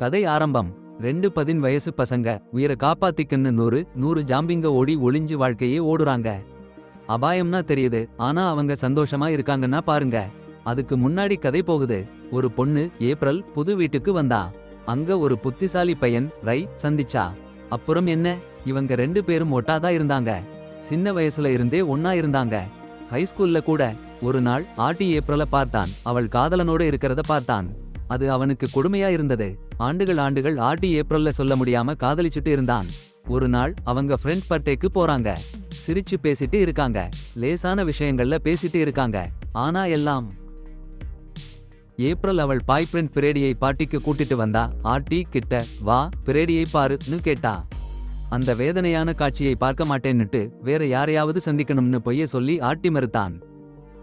கதை ஆரம்பம். 2 வயசு பசங்க உயிரை காப்பாத்திக்கன்னு 100 ஜாம்பிங்க ஓடி ஒளிஞ்சு வாழ்க்கையே ஓடுறாங்க. அபாயம்னா தெரியுது, ஆனா அவங்க சந்தோஷமா இருக்காங்கன்னா பாருங்க. அதுக்கு முன்னாடி கதை போகுது. ஒரு பொண்ணு ஏப்ரல் புது வீட்டுக்கு வந்தா. அங்க ஒரு புத்திசாலி பையன் ரை சந்திச்சா. அப்புறம் என்ன, இவங்க 2 பேரும் ஒட்டாதா இருந்தாங்க. சின்ன வயசுல இருந்தே ஒன்னா இருந்தாங்க. ஹைஸ்கூல்ல கூட. ஒரு நாள் ஆட்டி ஏப்ரல பார்த்தான். அவள் காதலனோட இருக்கிறத பார்த்தான். அது அவனுக்கு கொடுமையா இருந்தது. ஆண்டுகள் ஆட்டி ஏப்ரல்ல சொல்ல முடியாம காதலிச்சுட்டு இருந்தான். ஒரு நாள் அவங்க ஃப்ரெண்ட் பர்த்டேக்கு போறாங்க. சிரிச்சு பேசிட்டு இருக்காங்க. லேசான விஷயங்கள்ல பேசிட்டு இருக்காங்க. ஆனா எல்லாம் ஏப்ரல் அவள் பாய்ஃப்ரெண்ட் பிரேடியை பார்ட்டிக்கு கூட்டிட்டு வந்தா. ஆட்டி கிட்ட வா பிரேடியை பாருன்னு கேட்டா. அந்த வேதனையான காட்சியை பார்க்க மாட்டேன்னுட்டு வேற யாரையாவது சந்திக்கணும்னு பொய்ய சொல்லி ஆட்டி மறுத்தான்.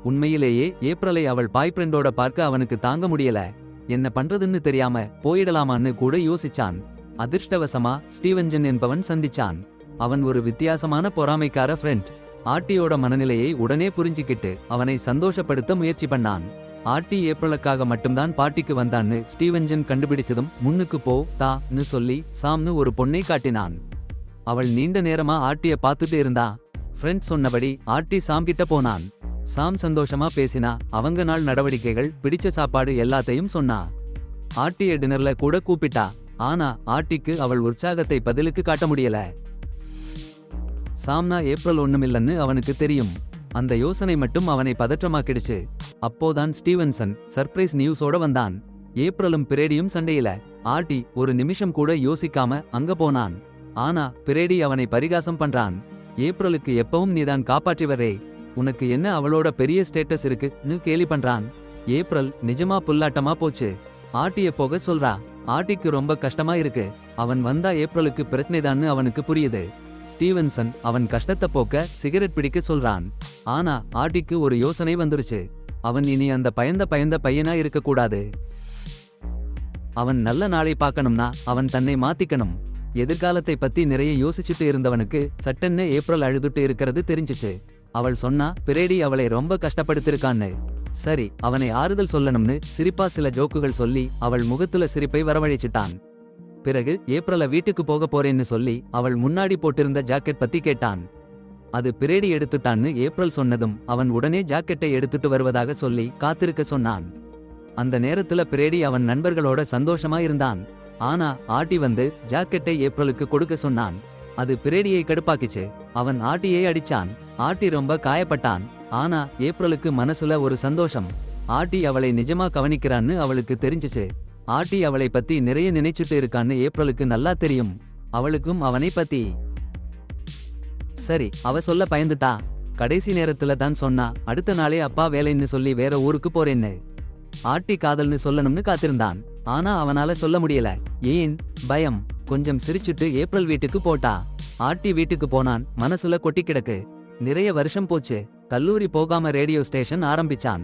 உண்மையிலேயே ஏப்ரலை அவள் பாய்ஃப்ரெண்டோட பார்க்க அவனுக்கு தாங்க முடியல. என்ன பண்றதுன்னு தெரியாம போயிடலாமான்னு கூட யோசிச்சான். அதிர்ஷ்டவசமா ஸ்டீவன்ஜன் என்பவன் சந்திச்சான். அவன் ஒரு வித்தியாசமான பொறாமைக்கார ஃப்ரெண்ட். ஆட்டியோட மனநிலையை உடனே புரிஞ்சுக்கிட்டு அவனை சந்தோஷப்படுத்த முயற்சி பண்ணான். ஆட்டி ஏப்ரலுக்காக மட்டும்தான் பார்ட்டிக்கு வந்தான்னு ஸ்டீவன்ஜன் கண்டுபிடிச்சதும் முன்னுக்கு போ தான்னு சொல்லி சாம்னு ஒரு பொண்ணை காட்டினான். அவள் நீண்ட நேரமா ஆட்டிய பார்த்துட்டு இருந்தா. ஃப்ரெண்ட் சொன்னபடி ஆட்டி சாம் கிட்ட போனான். சாம் சந்தோஷமா பேசினா. அவங்க நாள் நடவடிக்கைகள், பிடிச்ச சாப்பாடு எல்லாத்தையும் சொன்னா. ஆட்டிய டின்னர்ல கூட கூப்பிட்டா. ஆனா ஆட்டிக்கு அவள் உற்சாகத்தை பதிலுக்கு காட்ட முடியல. சாம்னா ஏப்ரல் ஒண்ணுமில்லன்னு அவனுக்கு தெரியும். அந்த யோசனை மட்டும் அவனை பதற்றமாக்கிடுச்சு. அப்போதான் ஸ்டீவன்சன் சர்ப்ரைஸ் நியூஸோட வந்தான். ஏப்ரலும் பிரேடியும் சண்டையில. ஆட்டி ஒரு நிமிஷம் கூட யோசிக்காம அங்க போனான். ஆனா பிரேடி அவனை பரிகாசம் பண்றான். ஏப்ரலுக்கு எப்பவும் நீதான் காப்பாற்றி வரே, உனக்கு என்ன அவளோட பெரிய ஸ்டேட்டஸ் இருக்குன்னு கேலி பண்றான். ஏப்ரல் நிஜமா புல்லாட்டமா போச்சு. ஆட்டிய போக சொல்றா. ஆட்டிக்கு ரொம்ப கஷ்டமா இருக்கு. அவன் வந்தா ஏப்ரலுக்கு பிரச்சனைதான்னு அவனுக்கு புரியுது. ஸ்டீவன்சன் அவன் கஷ்டத்தை போக்க சிகரெட் பிடிக்க சொல்றான். ஆனா ஆட்டிக்கு ஒரு யோசனை வந்துருச்சு. அவன் இனி அந்த பயந்த பையனா இருக்க கூடாது. அவன் நல்ல நாளை பார்க்கணும்னா அவன் தன்னை மாத்திக்கணும். எதிர்காலத்தை பத்தி நிறைய யோசிச்சுட்டு இருந்தவனுக்கு சட்டென்ன ஏப்ரல் அழுதுட்டு இருக்கிறது தெரிஞ்சிச்சு. அவள் சொன்னா பிரேடி அவளை ரொம்ப கஷ்டப்படுத்திருக்கான்னு. சரி, அவனை ஆறுதல் சொல்லணும்னு சிரிப்பா சில ஜோக்குகள் சொல்லி அவள் முகத்துல சிரிப்பை வரவழைச்சிட்டான். பிறகு ஏப்ரல வீட்டுக்கு போக போறேன்னு சொல்லி அவள் முன்னாடி போட்டிருந்த ஜாக்கெட் பத்தி கேட்டான். அது பிரேடி எடுத்துட்டான்னு ஏப்ரல் சொன்னதும் அவன் உடனே ஜாக்கெட்டை எடுத்துட்டு வருவதாக சொல்லி காத்திருக்க சொன்னான். அந்த நேரத்துல பிரேடி அவன் நண்பர்களோட சந்தோஷமா இருந்தான். ஆனா ஆட்டி வந்து ஜாக்கெட்டை ஏப்ரலுக்கு கொடுக்க சொன்னான். அது பிரேடியை கடுப்பாக்கிச்சு. அவன் ஆட்டியை அடிச்சான். ஆட்டி ரொம்ப காயப்பட்டான். ஆனா ஏப்ரலுக்கு மனசுல ஒரு சந்தோஷம். ஆட்டி அவளை நிஜமா கவனிக்கிறான்னு அவளுக்கு தெரிஞ்சிச்சு. ஆட்டி அவளை பத்தி நிறைய நினைச்சிட்டு இருக்கான்னு ஏப்ரலுக்கு நல்லா தெரியும். அவளுக்கும் அவனை பத்தி. சரி, அவ சொல்ல பயந்துட்டா. கடைசி நேரத்துல தான் சொன்னா. அடுத்த நாளே அப்பா வேலைன்னு சொல்லி வேற ஊருக்கு போறேன்னு. ஆட்டி காதல்னு சொல்லணும்னு காத்திருந்தான். ஆனா அவனால சொல்ல முடியல. ஏன்? பயம். கொஞ்சம் சிரிச்சுட்டு ஏப்ரல் வீட்டுக்கு போட்டா. ஆட்டி வீட்டுக்கு போனான். மனசுல கொட்டி கிடக்கு. நிறைய வருஷம் போச்சு. கல்லூரி போகாம ரேடியோ ஸ்டேஷன் ஆரம்பிச்சான்.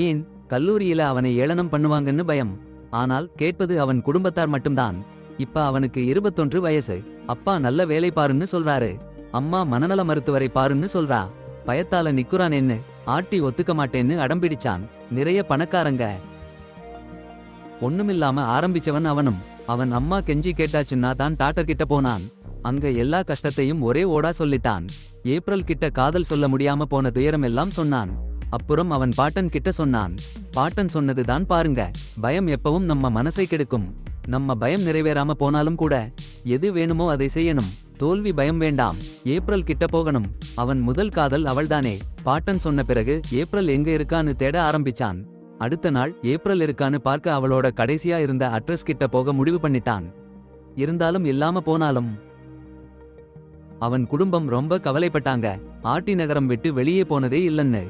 ஏன்? கல்லூரியில அவனை ஏளனம் பண்ணுவாங்கன்னு பயம். ஆனால் கேட்பது அவன் குடும்பத்தார் மட்டும்தான். இப்ப அவனுக்கு 21 வயசு. அப்பா நல்ல வேலை பாருன்னு சொல்றாரு. அம்மா மனநல மருத்துவரை பாருன்னு சொல்றா. பயத்தால நிக்குறானேன்னு. ஆட்டி ஒத்துக்க மாட்டேன்னு அடம்பிடிச்சான். நிறைய பணக்காரங்க. ஒண்ணுமில்லாம ஆரம்பிச்சவன் அவனும். அவன் அம்மா கெஞ்சி கேட்டாச்சுன்னா தான் டாக்டர் கிட்ட போனான். அங்க எல்லா கஷ்டத்தையும் ஒரே ஓடா சொல்லிட்டான். ஏப்ரல் கிட்ட காதல் சொல்ல முடியாம போன துயரம் எல்லாம் சொன்னான். அப்புறம் அவன் பாட்டன் கிட்ட சொன்னான். பாட்டன் சொன்னதுதான் பாருங்க, பயம் எப்பவும் நம்ம மனசை கெடுக்கும். நம்ம பயம் நிறைவேறாம போனாலும் கூட எது வேணுமோ அதை செய்யணும். தோல்வி பயம் வேண்டாம். ஏப்ரல் கிட்ட போகணும். அவன் முதல் காதல் அவள்தானே. பாட்டன் சொன்ன பிறகு ஏப்ரல் எங்க இருக்கான்னு தேட ஆரம்பிச்சான். அடுத்த நாள் ஏப்ரல் இருக்கான்னு பார்க்க அவளோட கடைசியா இருந்த அட்ரஸ் கிட்ட போக முடிவு பண்ணிட்டான். இருந்தாலும் இல்லாம போனாலும் அவன் குடும்பம் ரொம்ப கவலைப்பட்டாங்க. ஆட்டி நகரம் விட்டு வெளியே போனதே இல்லன்னு.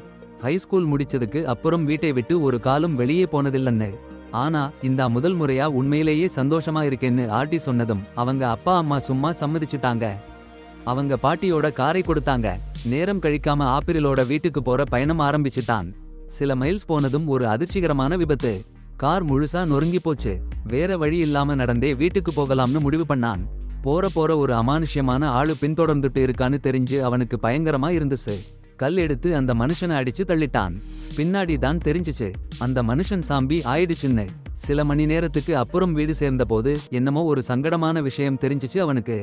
ஹைஸ்கூல் முடிச்சதுக்கு அப்புறம் வீட்டை விட்டு ஒரு காலும் வெளியே போனதில்லன்னு. ஆனா இந்த முதல் முறையா உண்மையிலேயே சந்தோஷமா இருக்கேன்னு ஆட்டி சொன்னதும் அவங்க அப்பா அம்மா சும்மா சம்மதிச்சுட்டாங்க. அவங்க பாட்டியோட காரை கொடுத்தாங்க. நேரம் கழிக்காம ஆப்பிரிலோட வீட்டுக்கு போற பயணம் ஆரம்பிச்சுட்டான். சில மைல்ஸ் போனதும் ஒரு அதிர்ச்சிகரமான விபத்து. கார் முழுசா நொறுங்கி போச்சு. வேற வழி இல்லாம நடந்தே வீட்டுக்கு போகலாம்னு முடிவு பண்ணான். போற ஒரு அமானுஷ்யமான ஆளு பின்தொடர்ந்துட்டு இருக்கான்னு தெரிஞ்சு அவனுக்கு பயங்கரமா இருந்துச்சு. கல் எடுத்து அந்த மனுஷனை அடிச்சு தள்ளிட்டான். பின்னாடி தான் தெரிஞ்சுச்சு அந்த மனுஷன் சாம்பி ஆயிடுச்சுன்னு. சில மணி நேரத்துக்கு அப்புறம் வீடு சேர்ந்தபோது என்னமோ ஒரு சங்கடமான விஷயம் தெரிஞ்சுச்சு அவனுக்கு.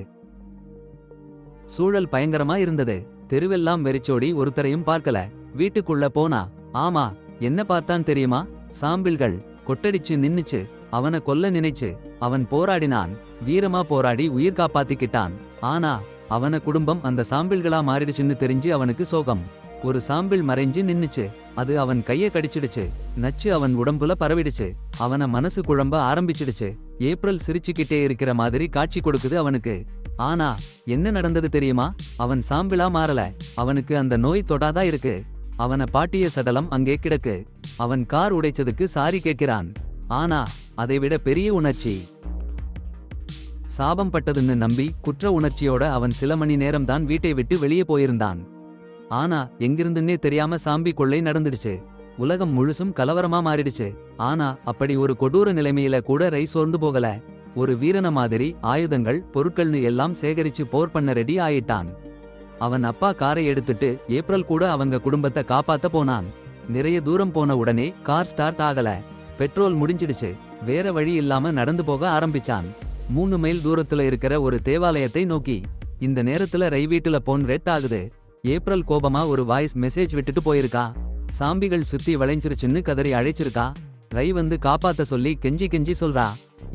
சூழல் பயங்கரமா இருந்தது. தெருவெல்லாம் வெறிச்சோடி ஒருத்தரையும் பார்க்கல. வீட்டுக்குள்ள போனா, ஆமா, என்ன பார்த்தான் தெரியுமா? சாம்பிள்கள் கொட்டடிச்சு நின்னுச்சு. அவனை கொல்ல நினைச்சு. அவன் போராடினான். வீரமா போராடி உயிர் காப்பாத்திக்கிட்டான். ஆனா அவன குடும்பம் அந்த சாம்பிள்களா மாறிடுச்சுன்னு தெரிஞ்சு அவனுக்கு சோகம். ஒரு சாம்பிள் மறைஞ்சு நின்னுச்சு. அது அவன் கைய கடிச்சிடுச்சு. நச்சு அவன் உடம்புல பரவிடுச்சு. அவன மனசு குழம்ப ஆரம்பிச்சிடுச்சு. ஏப்ரல் சிரிச்சுக்கிட்டே இருக்கிற மாதிரி காட்சி கொடுக்குது அவனுக்கு. ஆனா என்ன நடந்தது தெரியுமா? அவன் சாம்பிளா மாறல. அவனுக்கு அந்த நோய் தொடாதா இருக்கு. அவன பாட்டிய சடலம் அங்கே கிடக்கு. அவன் கார் உடைச்சதுக்கு சாரி கேட்கிறான். ஆனா அதைவிட பெரிய உணர்ச்சி. சாபம் பட்டதுன்னு நம்பி குற்ற உணர்ச்சியோட அவன் சில மணி நேரம்தான் வீட்டை விட்டு வெளியே போயிருந்தான். ஆனா எங்கிருந்துன்னே தெரியாம சாம்பி கொள்ளை நடந்துடுச்சு. உலகம் முழுசும் கலவரமா மாறிடுச்சு. ஆனா அப்படி ஒரு கொடூர நிலைமையில கூட ரை சோர்ந்து போகல. ஒரு வீரன மாதிரி ஆயுதங்கள் பொருட்கள்னு எல்லாம் சேகரிச்சு போர் பண்ண ரெடி ஆயிட்டான். அவன் அப்பா காரை எடுத்துட்டு ஏப்ரல் கூட அவங்க குடும்பத்தை காப்பாத்த போனான். நிறைய தூரம் போன உடனே கார் ஸ்டார்ட் ஆகல. பெட்ரோல் முடிஞ்சிடுச்சு. வேற வழி இல்லாம நடந்து போக ஆரம்பிச்சான். 3 மைல் தூரத்துல இருக்கிற ஒரு தேவாலயத்தை நோக்கி. இந்த நேரத்துல ரை வீட்டுல போன் ரெட் ஆகுது. ஏப்ரல் கோபமா ஒரு வாய்ஸ் மெசேஜ் விட்டுட்டு போயிருக்கா. சாம்பிகள் சுத்தி வளைஞ்சிருச்சுன்னு கதறி அழைச்சிருக்கா. ரை வந்து காப்பாத்த சொல்லி கெஞ்சி கெஞ்சி சொல்றா.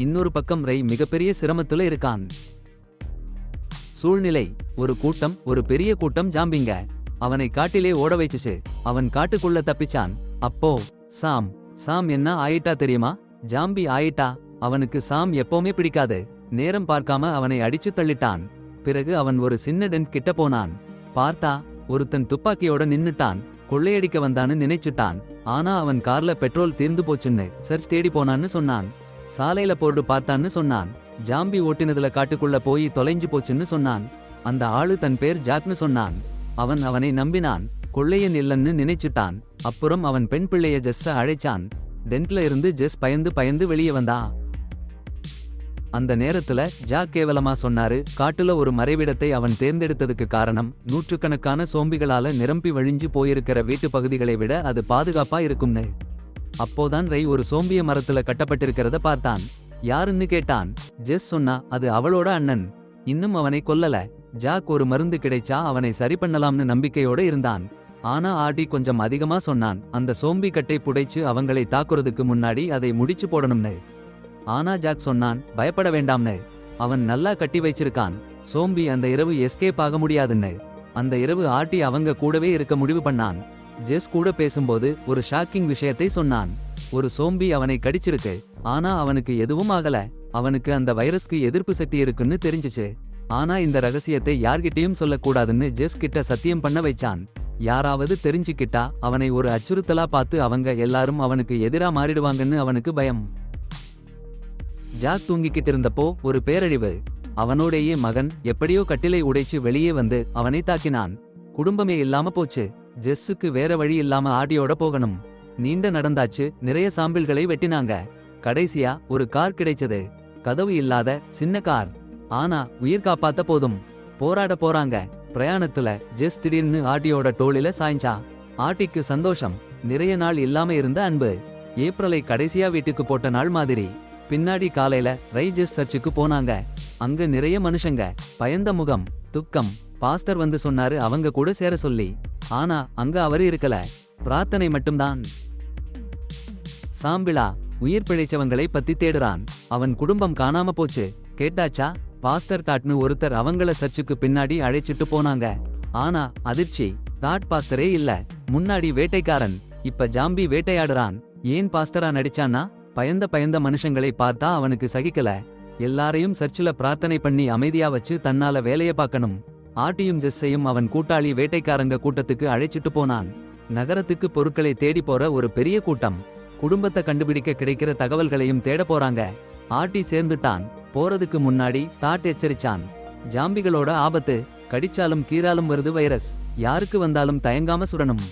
இன்னொரு பக்கம் ரை மிகப்பெரிய சிரமத்துல இருக்கான். சூழ்நிலை: ஒரு கூட்டம், ஒரு பெரிய கூட்டம் ஜாம்பிங்க. அவனை காட்டிலே ஓட வைச்சுச்சு. அவன் காட்டுக்குள்ள தப்பிச்சான். அப்போ சாம் என்ன ஆயிட்டா தெரியுமா? ஜாம்பி ஆயிட்டா. அவனுக்கு சாம் எப்பவுமே பிடிக்காது. நேரம் பார்க்காம அவனை அடிச்சு தள்ளிட்டான். பிறகு அவன் ஒரு சின்ன டென்ட் கிட்ட போனான். பார்த்தா ஒருத்தன் துப்பாக்கியோட நின்னுட்டான். கொள்ளையடிக்க வந்தான்னு நினைச்சுட்டான். ஆனா அவன் கார்ல பெட்ரோல் தீர்ந்து போச்சுன்னு சர்ச் தேடி போனான்னு சொன்னான். சாலையில போர்டு பார்த்தான்னு சொன்னான். ஜாம்பி ஓட்டினதுல காட்டுக்குள்ள போய் தொலைஞ்சு போச்சுன்னு சொன்னான். அந்த ஆளு தன் பேர் ஜாக்னு சொன்னான். அவன் அவனை நம்பினான். கொள்ளையன் இல்லன்னு நினைச்சுட்டான். அப்புறம் அவன் பெண் பிள்ளைய ஜெஸ்ஸ அழைச்சான். டென்ட்ல இருந்து ஜெஸ் பயந்து வெளியே வந்தா. அந்த நேரத்துல ஜாக் கேவலமா சொன்னாரு, காட்டுல ஒரு மறைவிடத்தை அவன் தேர்ந்தெடுத்ததுக்கு காரணம் நூற்றுக்கணக்கான சோம்பிகளால நிரம்பி வழிஞ்சு போயிருக்கிற வீட்டு பகுதிகளை விட அது பாதுகாப்பா இருக்கும்னு. அப்போதான் ரை ஒரு சோம்பிய மரத்துல கட்டப்பட்டிருக்கிறத பார்த்தான். யாருன்னு கேட்டான். ஜெஸ் சொன்னா அது அவளோட அண்ணன். இன்னும் அவனை கொல்லல. ஜாக் ஒரு மருந்து கிடைச்சா அவனை சரி பண்ணலாம்னு நம்பிக்கையோட இருந்தான். ஆனா ஆர்டி கொஞ்சம் அதிகமா சொன்னான். அந்த சோம்பி கட்டை புடைச்சு அவங்களை தாக்குறதுக்கு முன்னாடி அதை முடிச்சு போடணும்னு. ஆனா ஜாக் சொன்னான், பயப்பட வேண்டாம்னு. அவன் நல்லா கட்டி வச்சிருக்கான். சோம்பி அந்த இரவு எஸ்கேப் ஆக முடியாதுன்னு. அந்த இரவு ஆர்டி அவங்க கூடவே இருக்க முடிவு பண்ணான். ஜெஸ் கூட பேசும்போது ஒரு ஷாக்கிங் விஷயத்தை சொன்னான். ஒரு சோம்பி அவனை கடிச்சிருக்கு. ஆனா அவனுக்கு எதுவும் ஆகல. அவனுக்கு அந்த வைரஸ்க்கு எதிர்ப்பு சக்தி இருக்குன்னு தெரிஞ்சுச்சு. ஆனா இந்த ரகசியத்தை யார்கிட்டயும் சொல்லக்கூடாதுன்னு ஜெஸ் கிட்ட சத்தியம் பண்ண வைச்சான். யாராவது தெரிஞ்சுக்கிட்டா அவனை ஒரு அச்சுறுத்தலா பார்த்து அவங்க எல்லாரும் அவனுக்கு எதிரா மாறிடுவாங்கன்னு அவனுக்கு பயம். ஜாக் தூங்கிக்கிட்டு இருந்தப்போ ஒரு பேரழிவு. அவனோடையே மகன் எப்படியோ கட்டிலை உடைச்சு வெளியே வந்து அவனை தாக்கினான். குடும்பமே இல்லாம போச்சு. ஜெஸ்ஸுக்கு வேற வழி இல்லாம ஆடியோட போகணும். நீண்ட நடந்தாச்சு. நிறைய சாம்பிள்களை வெட்டினாங்க. கடைசியா ஒரு கார் கிடைச்சது. கதவு இல்லாத சின்ன கார். ஆனா உயிர் காப்பாத்த போதும். போராட போறாங்க. பிரயாணத்துல ஜெஸ் திடீர்னு ஆர்டியோட டோலில சாய்ஞ்சா. ஆர்டிக்கு சந்தோஷம். நிறைய நாள் இல்லாம இருந்த அன்பு. ஏப்ரலை கடைசியா வீட்டுக்கு போட்ட நாள் மாதிரி. பின்னாடி காலையில ரை ஜெஸ் சர்ச்சுக்கு போனாங்க. அங்க நிறைய மனுஷங்க. பயந்த முகம், துக்கம். பாஸ்டர் வந்து சொன்னாரு அவங்க கூட சேர சொல்லி. ஆனா அங்க அவரு இருக்கல. பிரார்த்தனை மட்டும்தான். சாம்பிளா உயிர் பிழைச்சவங்களை பத்தி தேடுறான். அவன் குடும்பம் காணாம போச்சு. கேட்டாச்சா? பாஸ்டர் டாட்னு ஒருத்தர் அவங்கள சர்ச்சுக்கு பின்னாடி அழைச்சிட்டு போனாங்க. ஆனா அதிர்ச்சி, டாட் பாஸ்டரே இல்ல. முன்னாடி வேட்டைக்காரன். இப்ப ஜாம்பி வேட்டையாடுறான். ஏன் பாஸ்டரா நடிச்சான்னா? பயந்த மனுஷங்களை பார்த்தா அவனுக்கு சகிக்கல. எல்லாரையும் சர்ச்சில் பிரார்த்தனை பண்ணி அமைதியா வச்சு தன்னால வேலைய பார்க்கணும். ஆர்டியும் ஜெஸ்ஸையும் அவன் கூட்டாளி வேட்டைக்காரங்க கூட்டத்துக்கு அழைச்சிட்டு போனான். நகரத்துக்கு பொருட்களை தேடி போற ஒரு பெரிய கூட்டம். குடும்பத்தை கண்டுபிடிக்க கிடைக்கிற தகவல்களையும் தேட போறாங்க. ஆர்டி சேர்ந்துட்டான். போறதுக்கு முன்னாடி டாட் எச்சரிச்சான். ஜாம்பிகளோட ஆபத்து. கடிச்சாலும் கீறாலும் வருது வைரஸ். யாருக்கு வந்தாலும் தயங்காம சுடணும்.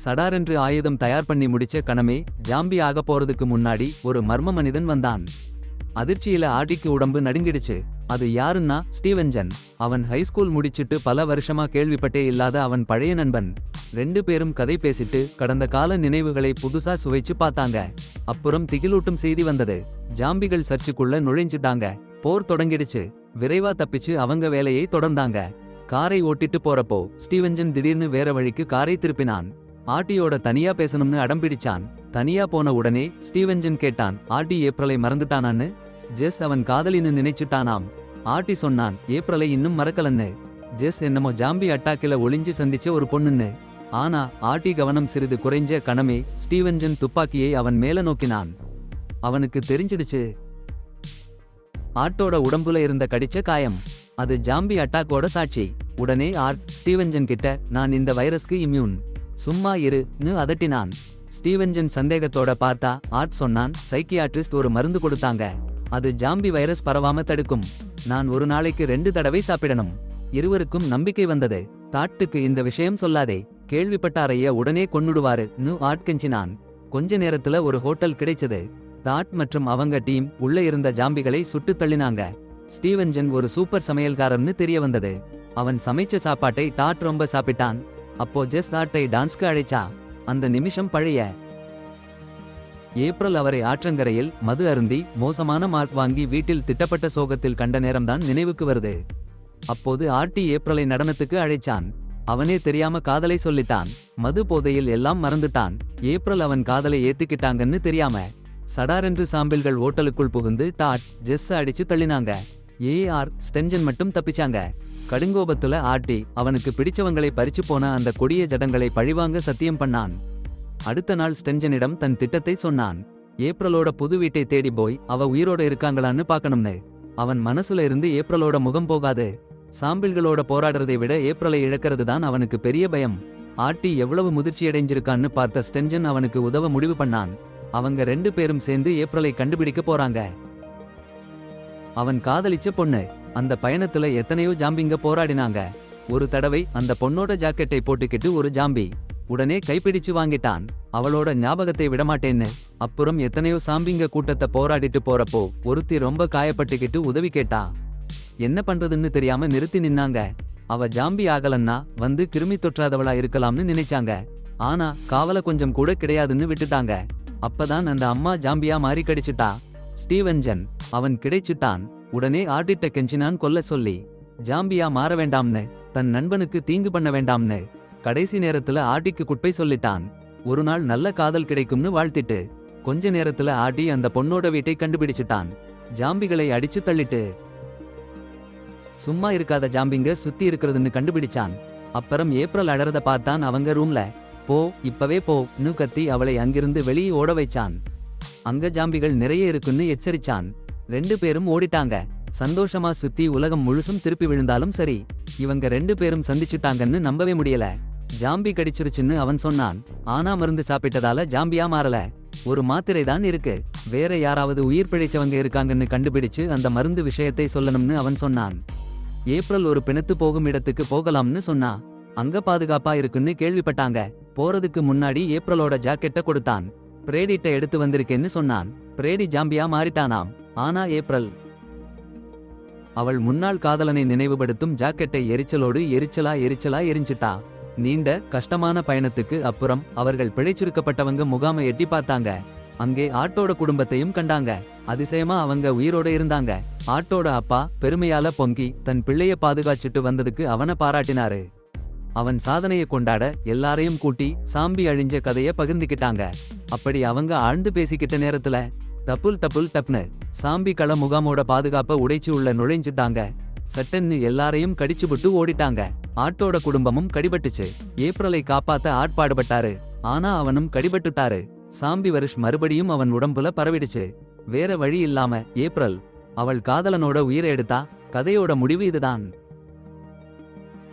சடாரென்று ஆயுதம் தயார் பண்ணி முடிச்ச கணமே ஜாம்பி ஆக போறதுக்கு முன்னாடி ஒரு மர்ம மனிதன் வந்தான். அதிர்ச்சியில ஆர்டிக்கு உடம்பு நடுங்கிடுச்சு. அது யாருன்னா ஸ்டீவென்சன். அவன் ஹைஸ்கூல் முடிச்சிட்டு பல வருஷமா கேள்விப்பட்டே இல்லாத அவன் பழைய நண்பன். 2 பேரும் கதை பேசிட்டு கடந்த கால நினைவுகளை புதுசா சுவைச்சு பார்த்தாங்க. அப்புறம் திகிலூட்டும் செய்தி வந்தது. ஜாம்பிகள் சர்ச்சுக்குள்ள நுழைஞ்சிட்டாங்க. போர் தொடங்கிடுச்சு. விரைவா தப்பிச்சு அவங்க வேலையை தொடர்ந்தாங்க. காரை ஓட்டிட்டு போறப்போ ஸ்டீவென்சன் திடீர்னு வேற வழிக்கு காரை திருப்பினான். ஆர்டியோட தனியா பேசணும்னு அடம்பிடிச்சான். தனியா போன உடனே ஸ்டீவென்சன் கேட்டான், ஆர்டி ஏப்ரலை மறந்துட்டானான்னு. ஜெஸ் அவன் காதலின்னு நினைச்சுட்டானாம். ஆர்டி சொன்னான், ஏப்ரலை இன்னும் மறக்கலன்னு. ஜெஸ் என்னமோ ஜாம்பி அட்டாக்கில ஒளிஞ்சு சந்திச்ச ஒரு பொண்ணுன்னு. ஆனா ஆர்டி கவனம் சிறிது குறைஞ்ச கணமே ஸ்டீவென்சன் துப்பாக்கியை அவன் மேல நோக்கினான். அவனுக்கு தெரிஞ்சிடுச்சு. ஆர்ட்டோட உடம்புல இருந்த கடிச்ச காயம் அது ஜாம்பி அட்டாக்கோட சாட்சி. உடனே ஆர்ட் ஸ்டீவென்சன் கிட்ட, நான் இந்த வைரஸ்க்கு இம்யூன், சும்மா இருன்னு அதட்டினான். ஸ்டீவென்சன் சந்தேகத்தோட பார்த்தா ஆர்ட் சொன்னான், சைக்கியாட்ரிஸ்ட் ஒரு மருந்து கொடுத்தாங்க. அது ஜாம்பி வைரஸ் பரவாம தடுக்கும். நான் ஒரு நாளைக்கு 2 தடவை சாப்பிடணும். இருவருக்கும் நம்பிக்கை வந்தது. டாட்டுக்கு இந்த விஷயம் சொல்லாதே, கேள்விப்பட்டாரைய உடனே கொன்னுடுவாருன்னு ஆர்ட் கெஞ்சினான். கொஞ்ச நேரத்துல ஒரு ஹோட்டல் கிடைச்சது. டாட் மற்றும் அவங்க டீம் உள்ள இருந்த ஜாம்பிகளை சுட்டு தள்ளினாங்க. ஸ்டீவென்சன் ஒரு சூப்பர் சமையல்காரன்னு தெரிய வந்தது. அவன் சமைச்ச சாப்பாட்டை டாட் ரொம்ப சாப்பிட்டான். அப்போ ஜெஸ் டாட்டை டான்ஸ்க்கு அழைச்சா. அந்த நிமிஷம் பழைய ஏப்ரல் அவரை ஆற்றங்கரையில் மது அருந்தி மோசமான மார்க் வாங்கி வீட்டில் திட்டப்பட்ட சோகத்தில் கண்ட நேரம்தான் நினைவுக்கு வருது. அப்போது ஆர்டி ஏப்ரலை நடனத்துக்கு அழைச்சான். அவனே தெரியாம காதலை சொல்லிட்டான். மது போதையில் எல்லாம் மறந்துட்டான். ஏப்ரல் அவன் காதலை ஏத்துக்கிட்டாங்கன்னு தெரியாம சடாரென்று சாம்பிள்கள் ஓட்டலுக்குள் புகுந்து டாட் ஜெஸ் அடிச்சு தள்ளினாங்க. ஸ்டென்ஜன் மட்டும் தப்பிச்சாங்க. கடுங்கோபத்துல ஆர்டி அவனுக்கு பிடிச்சவங்களை பறிச்சு போன அந்த கொடிய ஜடங்களை பழிவாங்க சத்தியம் பண்ணான். அடுத்த நாள் ஸ்டென்ஜனிடம் தன் திட்டத்தை சொன்னான். ஏப்ரலோட புது வீட்டை தேடி போய் அவ உயிரோட இருக்காங்களான்னு பார்க்கணும்னு. அவன் மனசுல இருந்து ஏப்ரலோட முகம் போகாது. சாம்பிள்களோட போராடுறதை விட ஏப்ரலை இழக்கிறது தான் அவனுக்கு பெரிய பயம். ஆர்டி எவ்வளவு முதிர்ச்சியடைஞ்சிருக்கான்னு பார்த்த ஸ்டென்ஜன் அவனுக்கு உதவ முடிவு பண்ணான். அவங்க 2 பேரும் சேர்ந்து ஏப்ரலை கண்டுபிடிக்க போறாங்க. அவன் காதலிச்ச பொண்ணு. அந்த பயணத்துல எத்தனையோ ஜாம்பிங்க போராடினாங்க. ஒரு தடவை அந்த பொண்ணோட ஜாக்கெட்டை போட்டுக்கிட்டு ஒரு ஜாம்பி உடனே கைப்பிடிச்சு வாங்கிட்டான். அவளோட ஞாபகத்தை விடமாட்டேன்னு. அப்புறம் எத்தனையோ சாம்பிங்க கூட்டத்தை போராடிட்டு போறப்போ ஒருத்தி ரொம்ப காயப்பட்டுக்கிட்டு உதவி கேட்டா. என்ன பண்றதுன்னு தெரியாம நிறுத்தி நின்னாங்க. அவ ஜாம்பி ஆகலன்னா வந்து கிருமி தொற்றாதவளா இருக்கலாம்னு நினைச்சாங்க. ஆனா காவல கொஞ்சம் கூட கிடையாதுன்னு விட்டுட்டாங்க. அப்பதான் அந்த அம்மா ஜாம்பியா மாறி கடிச்சிட்டா. ஸ்டீவென்சன் அவன் கிடைச்சிட்டான். உடனே ஆர்டிட்ட கெஞ்சினான் கொல்ல சொல்லி. ஜாம்பியா மாற வேண்டாம்னு, தன் நண்பனுக்கு தீங்கு பண்ண வேண்டாம்னு. கடைசி நேரத்துல ஆர்டிக்கு குட்பை சொல்லிட்டான். ஒரு நாள் நல்ல காதல் கிடைக்கும்னு வாழ்த்திட்டு. கொஞ்ச நேரத்துல ஆர்டி அந்த பொண்ணோட வீட்டை கண்டுபிடிச்சிட்டான். ஜாம்பிகளை அடிச்சு தள்ளிட்டு சும்மா இருக்காத ஜாம்பிங்க சுத்தி இருக்கிறதுன்னு கண்டுபிடிச்சான். அப்புறம் ஏப்ரல் அழறத பார்த்தான் அவங்க ரூம்ல. போ, இப்பவே போன்னு கத்தி அவளை அங்கிருந்து வெளியே ஓட வைச்சான். அங்க ஜாம்பிகள் நிறைய இருக்குன்னு எச்சரிச்சான். 2 பேரும் ஓடிட்டாங்க. சந்தோஷமா சுத்தி உலகம் முழுசும் திருப்பி விழுந்தாலும் சரி, இவங்க 2 பேரும் சந்திச்சுட்டாங்கன்னு நம்பவே முடியல. ஜாம்பி கடிச்சிருச்சுன்னு அவன் சொன்னான். ஆனா மருந்து சாப்பிட்டதால ஜாம்பியா மாறல. ஒரு மாத்திரை தான் இருக்கு. வேற யாராவது உயிர் பிழைச்சவங்க இருக்காங்கன்னு கண்டுபிடிச்சு அந்த மருந்து விஷயத்தை சொல்லணும்னு அவன் சொன்னான். ஏப்ரல் ஒரு பிணத்து போகும் இடத்துக்கு போகலாம்னு சொன்னா. அங்க பாதுகாப்பா இருக்குன்னு கேள்விப்பட்டாங்க. போறதுக்கு முன்னாடி ஏப்ரலோட ஜாக்கெட்ட கொடுத்தான். பிரேடிட்ட எடுத்து வந்திருக்கேன்னு சொன்னான். பிரேடி ஜாம்பியா மாறிட்டானாம். ஆனா ஏப்ரல் அவள் முன்னாள் காதலனை நினைவுபடுத்தும் ஜாக்கெட்டை எரிச்சலா எரிஞ்சிட்டா. நீண்ட கஷ்டமான பயணத்துக்கு அப்புறம் அவர்கள் பிழைச்சிருக்கப்பட்டவங்க முகாமை எட்டி பார்த்தாங்க. அங்கே ஆட்டோட குடும்பத்தையும் கண்டாங்க. அதிசயமா அவங்க உயிரோட இருந்தாங்க. ஆட்டோட அப்பா பெருமையால பொங்கி தன் பிள்ளைய பாதுகாச்சிட்டு வந்ததுக்கு அவனை பாராட்டினாரு. அவன் சாதனையை கொண்டாட எல்லாரையும் கூட்டி சாம்பி அழிஞ்ச கதைய பகிர்ந்துக்கிட்டாங்க. அப்படி அவங்க ஆழ்ந்து பேசிக்கிட்ட நேரத்துல டப்புல் டப்னு சாம்பி கள முகாமோட பாதுகாப்ப உடைச்சு உள்ள நுழைஞ்சிட்டாங்க. சட்டன்னு எல்லாரையும் கடிச்சுபுட்டு ஓடிட்டாங்க. ஆட்டோட குடும்பமும் கடிபட்டுச்சு. ஏப்ரலை காப்பாத்த ஆட்பாடுபட்டாரு. ஆனா அவனும் கடிபட்டுட்டாரு. சாம்பி வருஷ் மறுபடியும் அவன் உடம்புல பரவிடுச்சு. வேற வழி இல்லாம ஏப்ரல் அவள் காதலனோட உயிரை எடுத்தா. கதையோட முடிவு இதுதான்.